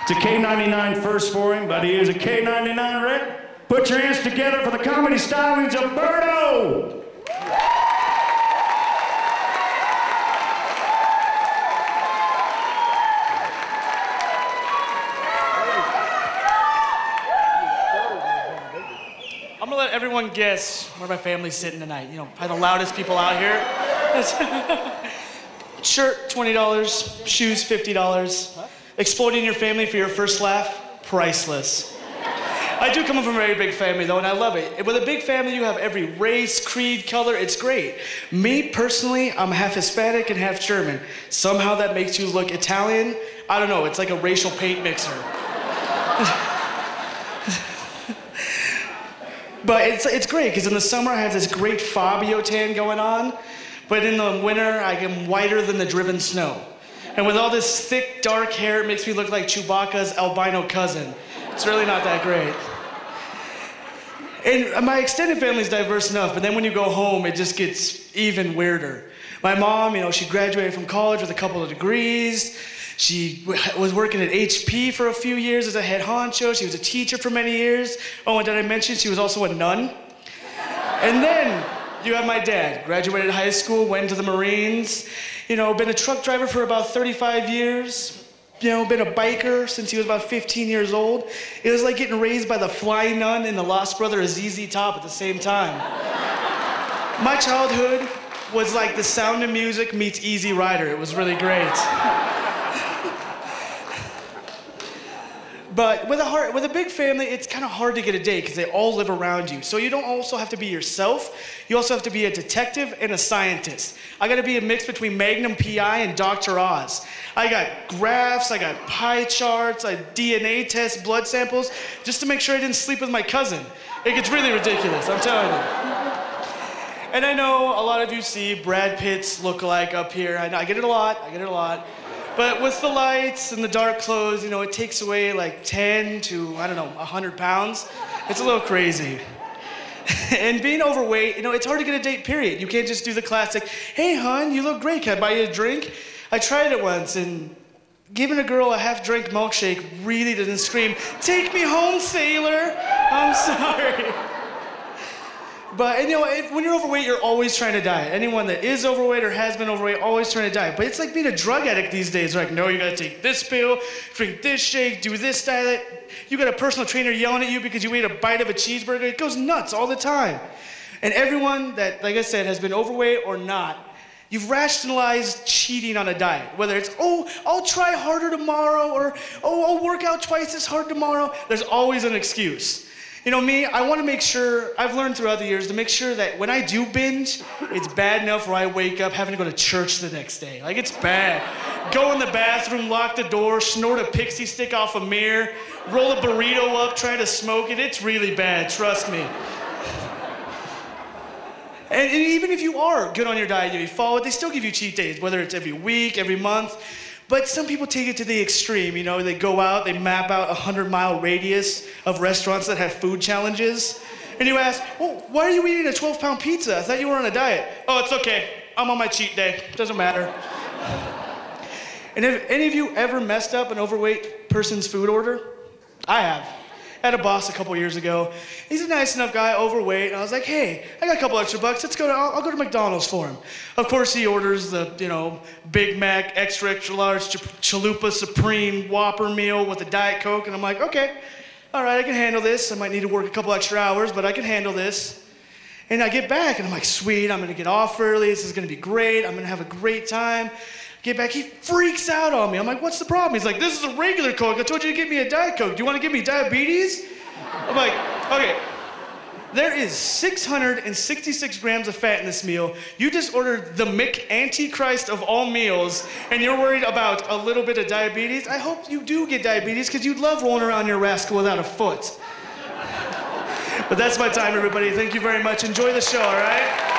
It's a K99 first for him, but he is a K99 rep. Put your hands together for the comedy stylings of Roberto! I'm gonna let everyone guess where my family's sitting tonight. You know, probably the loudest people out here. Shirt, $20. Shoes, $50. Exploiting your family for your first laugh, priceless. I do come from a very big family though, and I love it. With a big family, you have every race, creed, color, it's great. Me, personally, I'm half Hispanic and half German. Somehow that makes you look Italian. I don't know, it's like a racial paint mixer. But it's great, because in the summer I have this great Fabio tan going on, but in the winter I am whiter than the driven snow. And with all this thick, dark hair, it makes me look like Chewbacca's albino cousin. It's really not that great. And my extended family's diverse enough, but then when you go home, it just gets even weirder. My mom, you know, she graduated from college with a couple of degrees. She was working at HP for a few years as a head honcho. She was a teacher for many years. Oh, and did I mention she was also a nun? And then you have my dad. Graduated high school, went to the Marines. You know, been a truck driver for about 35 years. You know, been a biker since he was about 15 years old. It was like getting raised by the flying nun and the lost brother of ZZ Top at the same time. My childhood was like The Sound of Music meets Easy Rider. It was really great. But with a big family, it's kind of hard to get a date because they all live around you. So you don't also have to be yourself. You also have to be a detective and a scientist. I got to be a mix between Magnum P.I. and Dr. Oz. I got graphs, I got pie charts, I DNA tests, blood samples, just to make sure I didn't sleep with my cousin. It gets really ridiculous, I'm telling you. And I know a lot of you see Brad Pitt's look-alike up here. I get it a lot. But with the lights and the dark clothes, you know, it takes away like 10 to, I don't know, 100 pounds. It's a little crazy. And being overweight, you know, it's hard to get a date, period. You can't just do the classic, hey, hon, you look great, can I buy you a drink? I tried it once, and giving a girl a half-drink milkshake really didn't scream, take me home, sailor. I'm sorry. But, and, you know, when you're overweight, you're always trying to diet. Anyone that is overweight or has been overweight, always trying to diet. But it's like being a drug addict these days. They're like, no, you gotta take this pill, drink this shake, do this diet. You got a personal trainer yelling at you because you ate a bite of a cheeseburger. It goes nuts all the time. And everyone that, like I said, has been overweight or not, you've rationalized cheating on a diet. Whether it's, oh, I'll try harder tomorrow, or, oh, I'll work out twice as hard tomorrow. There's always an excuse. You know me, I want to make sure, I've learned throughout the years to make sure that when I do binge, it's bad enough where I wake up having to go to church the next day. Like, it's bad. Go in the bathroom, lock the door, snort a pixie stick off a mirror, roll a burrito up, try to smoke it. It's really bad, trust me. And even if you are good on your diet, you follow it, they still give you cheat days, whether it's every week, every month. But some people take it to the extreme, you know, they go out, they map out a 100-mile radius of restaurants that have food challenges. And you ask, well, why are you eating a 12-pound pizza? I thought you were on a diet. Oh, it's okay, I'm on my cheat day, doesn't matter. And have any of you ever messed up an overweight person's food order? I have. I had a boss a couple years ago. He's a nice enough guy, overweight, and I was like, hey, I got a couple extra bucks, I'll go to McDonald's for him. Of course, he orders the, you know, Big Mac, extra large, Chalupa Supreme Whopper meal with a Diet Coke, and I'm like, okay, all right, I can handle this. I might need to work a couple extra hours, but I can handle this. And I get back, and I'm like, sweet, I'm gonna get off early, this is gonna be great, I'm gonna have a great time. Get back, he freaks out on me. I'm like, what's the problem? He's like, this is a regular Coke. I told you to get me a Diet Coke. Do you want to give me diabetes? I'm like, okay. There is 666 grams of fat in this meal. You just ordered the Antichrist of all meals, and you're worried about a little bit of diabetes? I hope you do get diabetes, because you'd love rolling around your rascal without a foot. But that's my time, everybody. Thank you very much. Enjoy the show, all right?